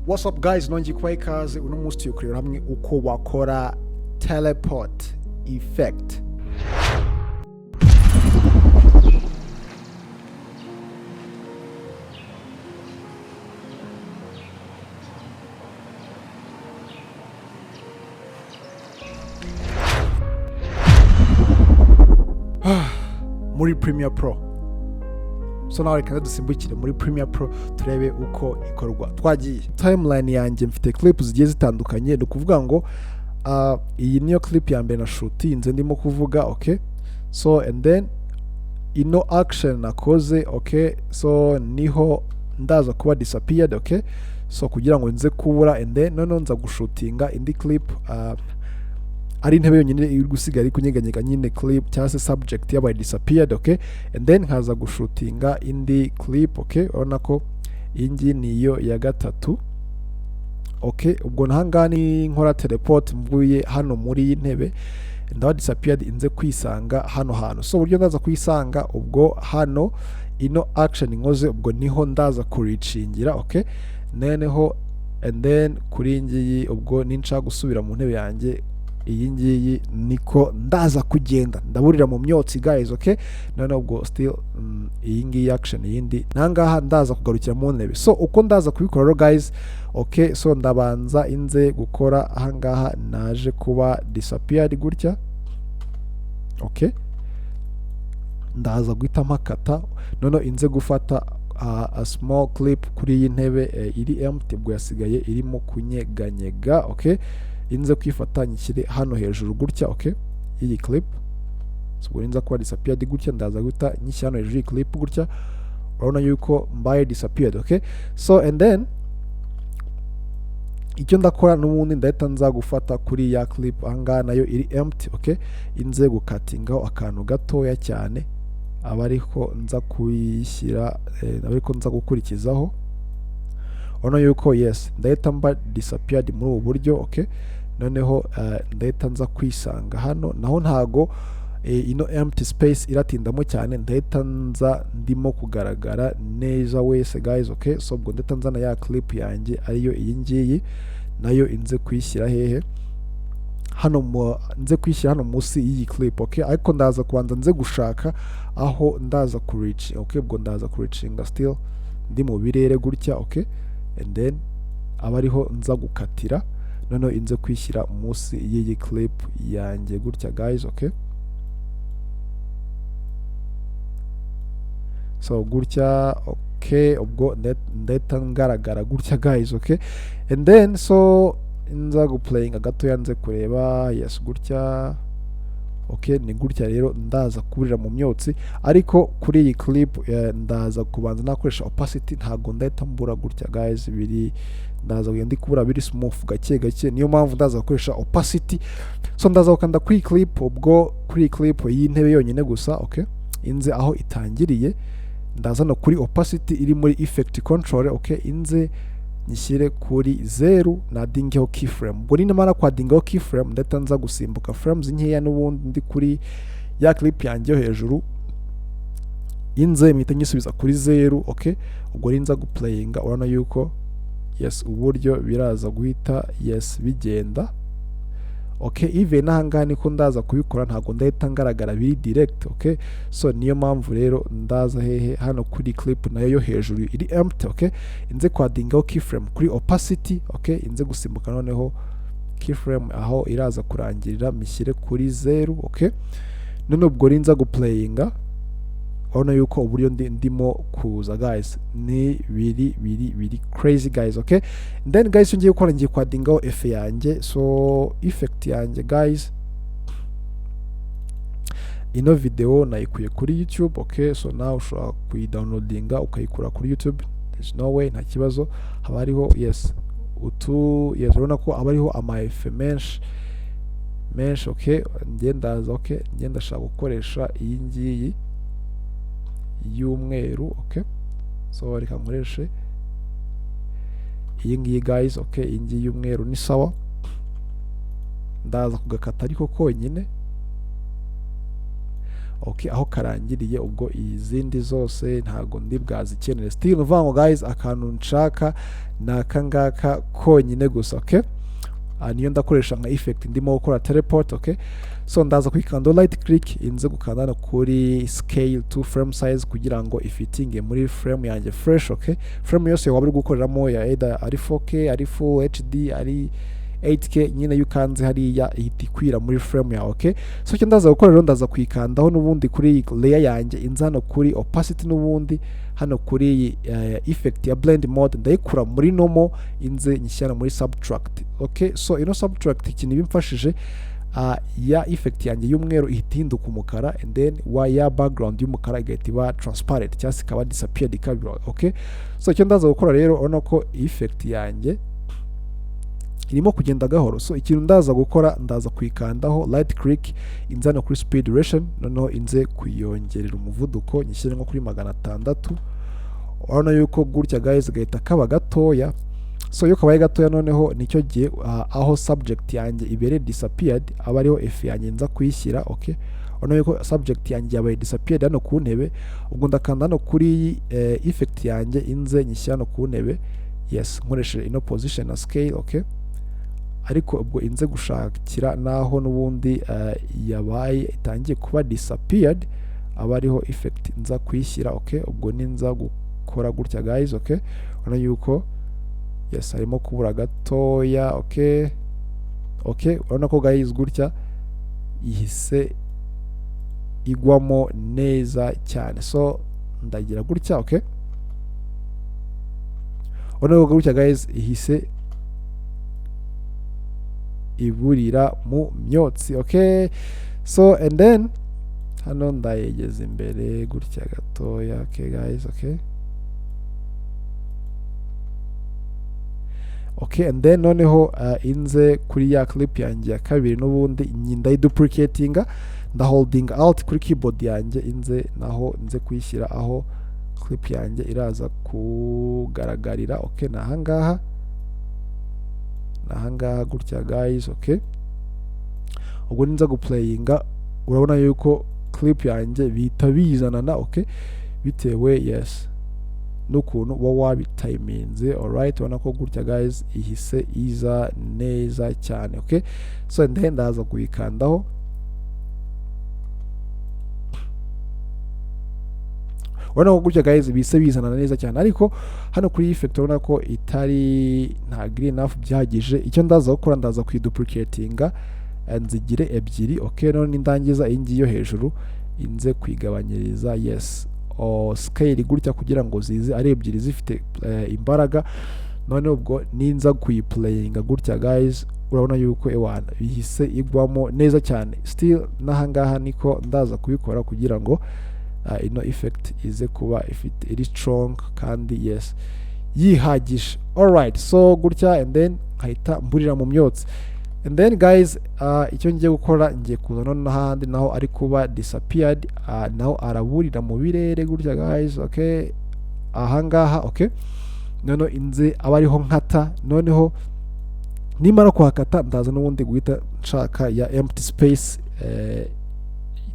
What's up guys, ndakwereka uno munsi tuyokorera hamwe uko wakora teleport effect. Muri Premiere Pro. So nawe reka dusimbukire muri Premiere Pro turebe uko ikorwa. Twagiye timeline yanjye mfite clip zigiye zitandukanye, ni kuvuga ngo iyi niyo clip ya mbere na shootinze ndimo kuvuga, okay? So and then ino action nakoze, okay? So niho ndaza kuba disappeared, okay? So kugira ngo nze kubura and then none nza gushutinga indi clip ari intebe yonyine iri gusiga ari kunyeganyega nyine clip cyangwa se subject yabaye disappeared, okay? And then nkaza gushutinga indi clip, okay? Urabona ko iyi ngiyi niyo ya gatatu, okay? Ubwo ntangani nkora teleport mvuye hano muri iyi ntebe ndaba disappeared inze kwisanga hano hantu. So uburyo ndaza kwisanga ubwo hano ino action nkoze ubwo niho ndaza kuricingira, okay? Neneho and then kuri ngiyi ubwo ninca gusubira mu ntebe yanjye iyi ngiyi niko ndaza kugenda ndaburira mu myotsi guys, okay? None ubwo still iyi ngiyi action yindi nangaha ndaza kugarukira mu ntebe. So uko ndaza kubikora guys, okay? So ndabanza inze gukora ahangaha naje kuba disappeared gutya, okay? Ndaza guhita mpakata none inze gufata a small clip kuri iyi ntebe iri empty ubwo yasigaye irimo kunyeganyega, okay? Inze kwifata nyishyire hano hejuru gutya, okay? Iyi clip so inza kuba disappeared gutya ndaza guta nyishyira hano hejuru iyi clip gutya, urabona yuko mbaye disappeared, okay? So and then icyo ndakora n'ubundi ndahita nza gufata kuri ya clip ahangaha nayo iri empty, okay? Inze gukatingaho akantu gatoya cyane aba ariko nza kuyishyira ariko nza gukurikizaho, urabona yuko yes ndahita mba disappeared muri ubu buryo, okay? Noneho ndahita nza kwisanga hano naho ntago ino empty space iratindamo cyane, ndahita nza ndimo kugaragara neza wese guys, okay? So ubwo ndahita nzana ya clip yanjye ariyo iyi ngiyi nayo inze kwishyira hehe hano nze kwishyira hano munsi y'iyi clip, okay? Ariko ndaza kubanza nze gushaka aho ndaza kureach, okay? Ubwo ndaza kureachinga still ndi mu birere gutya, okay? And then aba ariho nza gukatira noneho inze kwishyira munsi y'iyi clip yanjye gutya guys, okay? So gutya, okay? Ubwo ndahita ngaragara gutya guys, okay? And then so nza guplayinga gatoya nze kureba, yes gutya, okay? Ni gutya rero ndaza kuburira mu myotsi, ariko kuri iyi clip ndaza kubanza nakoresha opacity, ntago ndahita mbura gutya guys, biri ndaza kugenda kubura biri smooth gake gake, niyo mpamvu ndaza gukoresha opacity. So ndaza gukanda kuri clip, ubwo kuri clip y'intebe yonyine gusa, okay? Inze aho itangiriye ndaza no kuri opacity iri muri effect control, okay? Inze nyishyire kuri 0 nadingeho keyframe. Ubwo nimara kwadingaho keyframe ndahita nza gusimbuka frames nkeya n'ubundi ndi kuri ya clip yanjye yo hejuru, inze mpita nyisubiza kuri 0, okay? Ubwo rinza guplayinga, urabona yuko yes uburyo biraza guhita yes bigenda, okay? Even nahangana niko ndaza kubikora ntago ndahita ngaragara biri direct, okay? So niyo mpamvu rero ndaza hehe hano kuri clip nayo yo hejuru iri empty, okay? Inze kwadingaho keyframe kuri opacity, okay? Inze gusimbuka noneho keyframe aho iraza kurangirira mishyire kuri 0, okay? None ubwo rinza guplayinga, urabona yuko uburyo ndimo kuza guys ni biri crazy guys, okay? And then guys ngiye gukora ngiye kwadingaho effect yanjye. So effect yanjye guys ino video nayikuye kuri YouTube, okay? So nawe ushobora kuyidownloadinga ukayikura kuri YouTube, there's no way, nta kibazo. Haba hariho yes yes urabona ko aba hariho ama effect menshi, okay? Ndaza, okay? Ndashaka gukoresha iyi ngiyi y'umweru, okay? So reka nkoreshe iyi ngiyi guys, okay? Iyi ngiyi y'umweru ni sawa, ndaza kugakata ariko konyine, okay, aho karangiriye. Ubwo izindi zose ntago ndi bwazikenere. Still nuvuga ngo guys, akantu nshaka naka ngaka konyine gusa. Okay, niyo ndakoresha nka effect ndimo gukora teleport. Okay, so ndaza kwikanda right click, inze gukanda kuri scale to frame size kugira ngo ifitinge muri frame yanjye fresh. Okay, frame yose waba uri gukoreramo ya either ari 4K, ari full HD, ari 8K, nyine yukanze hariya ihita ikwira muri frame yawe. Okay, so cyo ndaza gukora rero, ndaza kwikandaho n'ubundi kuri layer yanjye, inza hano kuri opacity, n'ubundi hano kuri effect ya blend mode ndayikura muri normal, inze nyishyira muri subtract. Okay, so ino subtract ikintu bimfashije, ya effect yanjye y'umweru ihita ihinduka umukara, and then ya background y'umukara igahita iba transparent cyangwa ikaba disappeared ikabira. Okay, so cyo ndaza gukora rero, urabona ko effect yanjye irimo kugenda gahoro. So ikintu ndaza gukora, ndaza kwikandaho right click, inzana kuri speed duration, noneho inze kuyongerera umuvuduko nyishyire nko kuri 600. urabona yuko gutya guys gahita kaba gatoya. So iyo kabaye gatoya, noneho nicyo gihe aho subject yanjye ibere disappeared aba ariho f yanjye nza kuyishyira. Okay, urabona yuko subject yanjye yabaye disappeared hano ku ntebe. Ubwo ndakanda hano kuri effect yanjye, inze nyishyira hano ku ntebe. Yes, nkoresheje ino position na scale. Okay, ariko ubwo inze gushakira naho n'ubundi yabaye itangiye kuba disappeared aba ariho effect nza kuyishyira. Okay, ubwo ninza gukora gutya guys. Okay, urabona yuko yes harimo kubura gatoya. Okay, urabona ko guys gutya ihise igwamo neza cyane. So ndagira gutya. Okay, urabona ko gutya guys ihise iburira mu myotsi. Okay, so and then hano ndayegeza imbere gutya gatoya. Okay guys. Okay, and then noneho inze kuri ya clip yanjye ya kabiri, n'ubundi ndayiduplicatinga, ndaholding alt kuri keyboard yanjye, inze naho nze kuyishyira aho clip yanjye iraza kugaragarira. Okay, nahangaha gutya guys. Okay, ubwo ninza guplayinga, urabona yuko clip yanjye bihita bizanana. Okay, bitewe yes n'ukuntu uba wabitayiminze. Alright, urabona ko gutya guys ihise iza neza cyane. Okay, so then ndaza kuyikandaho, urabona ko gutya guys bise bizanana neza cyane. Ariko hano kuri effect urabona ko itari nta green enough byahagije. Icyo ndaza gukora, ndaza kuyiduplicatinga nzigire ebyiri. Okay, none ndangiza iyi ngiyo hejuru inze kwigabanyiriza yes scale gutya kugira ngo zize ari ebyiri zifite imbaraga. None ubwo ninza kuyiplayinga gutya guys, urabona yuko ewana bihise igwamo neza cyane. Still nahangaha niko ndaza kubikora kugira ngo ino effect ize kuba ifite iri strong kandi yes yihagije. Alright, so gutya and then nkahita mburira mu myotsi. And then guys icyo ngiye gukora, ngiye kuzana n'ahandi naho ari kuba disappeared, naho araburira mu birere gutya guys. Okay, ahangaha. Okay, noneho inze aba ariho nkata. Noneho nimara kuhakata, ndaza n'ubundi guhita nshaka ya empty space,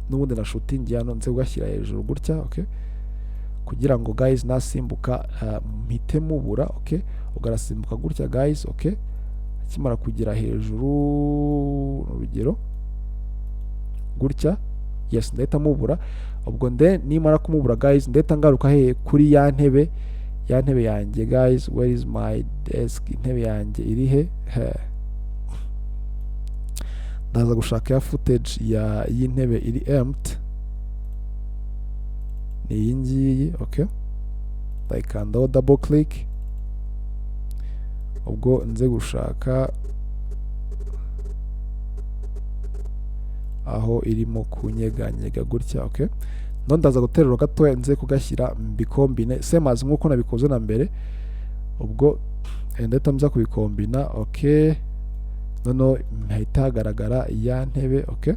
n'ubundi na shooting hano nze kugashyira hejuru gutya. Okay, kugira ngo guys nasimbuka mpite mubura. Okay, ugarasimbuka gutya guys. Okay, kimara kugera hejuru urugero gutya yes ndahita mubura. Ubwo nimara kumubura guys, ndahita ngaruka kuri ya ntebe yanjye guys. Where is my desk? Intebe yanjye iri he? Ndaza gushaka ya footage y'intebe iri empty, ni iyi ngiyi. Okay, ndayikandaho double click. Ubwo nze gushaka aho irimo kunyeganyega gutya. Okay, none ndaza guterura gatoya nze kugashyira mbikombine same as nkuko nabikoze na mbere. Ubwo ndahita mza kubikombina. Okay, noneho mpita hagaragara ya ntebe. Okay,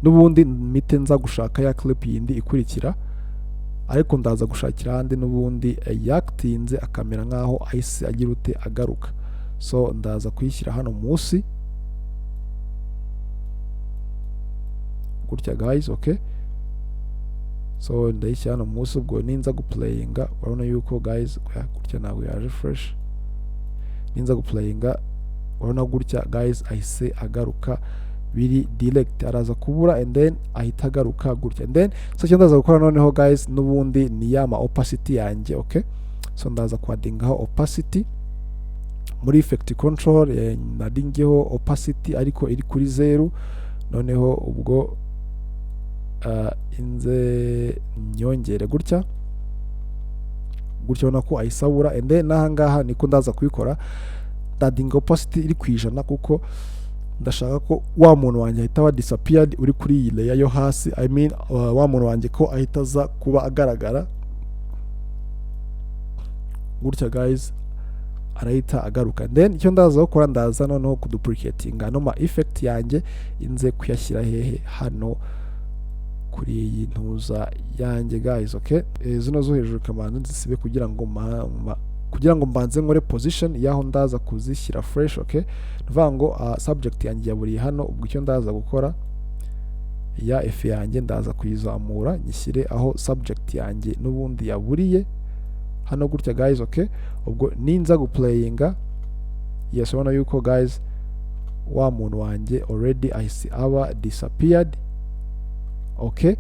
n'ubundi mite nza gushaka ya clip yindi ikurikira, ariko ndaza gushakira ahandi n'ubundi yakitinze akamera nkaho ahise agira ute agaruka. So ndaza kuyishyira hano munsi gutya guys. Okay, so ndayishyira hano munsi, ubwo ninza guplayinga urabona yuko guys gutya ntabwo yaje fresh. Ninza guplayinga urabona gutya guys ahise agaruka biri direct, araza kubura and then ahita agaruka gutya. And then so icyo ndaza gukora noneho guys n'ubundi ni yama opacity yanjye. Okay, so ndaza kwadingaho opacity muri effect control, nadingeho opacity ariko iri kuri 0. noneho ubwo inze nyongere gutya ubona ko ayisabura. And then nahangaha niko ndaza kuyikora, ndadinga opacity iri kwijana kuko ndashaka ko wa muntu wanjye ahita wa disappeared uri kuri iyi layer yo hasi. I mean wa muntu wanjye ko ahita za kuba agaragara gutya guys, arahita agaruka. Then icyo ndaza gukora, ndaza noneho kuduplicating ano ma effect yanjye inze kuyashyira hehe hano kuri iyi ntuza yanjye guys. Okay, zino zo hejuru kamanzi nzisibe kugira ngo mbanze nkore position yaho ndaza kuzishyira fresh. Okay, nuvuga ngo subject yanjye yaburiye hano, ubwo icyo ndaza gukora ya f yanjye ndaza kuyizamura nyishyire aho subject yanjye n'ubundi yaburiye hano gutya guys. Okay, ubwo ninza guplayinga yes, ubona yuko guys wa muntu wanjye already ahise aba disappeared. Okay,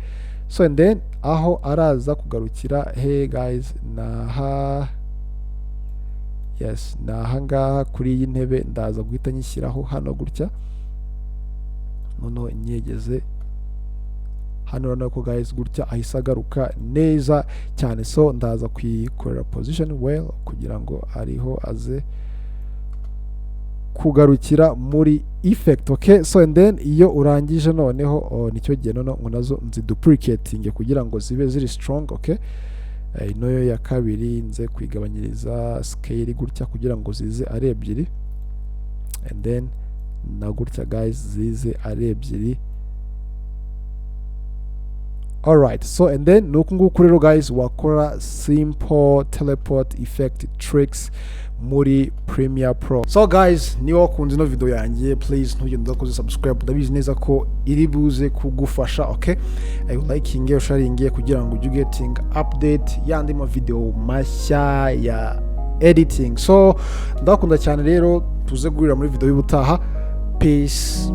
so and then aho araza kugarukira he guys, yes, nahangaha kuri iyi ntebe ndaza guhita nyishyiraho hano gutya, noneho nyegeze hano. urabona ko guys gutya ahise agaruka neza cyane. So ndaza kuyikorera position well kugira ngo ariho aze kugarukira muri effect. Okay, so and then iyo urangije noneho nicyo gihe noneho ngo nazo nziduplicating kugira ngo zibe ziri strong. Okay, inoyo ya kabiri nze kwigabanyiriza scale gutya kugira ngo zize ari ebyiri, and then na gutya guys zize ari ebyiri. Alright, so and then nuko nguko rero guys wakora simple teleport effect tricks muri Premiere Pro. So guys, niba wakunze ino video yanjye please ntugende udakoze subscribe, ndabizi neza ko iri buze kugufasha. Okay, liking sharing kugira ngo ujye getting update yandi ma video mashya ya editing. So ndakunda cyane rero, tuze guhurira muri video y'ubutaha. Peace.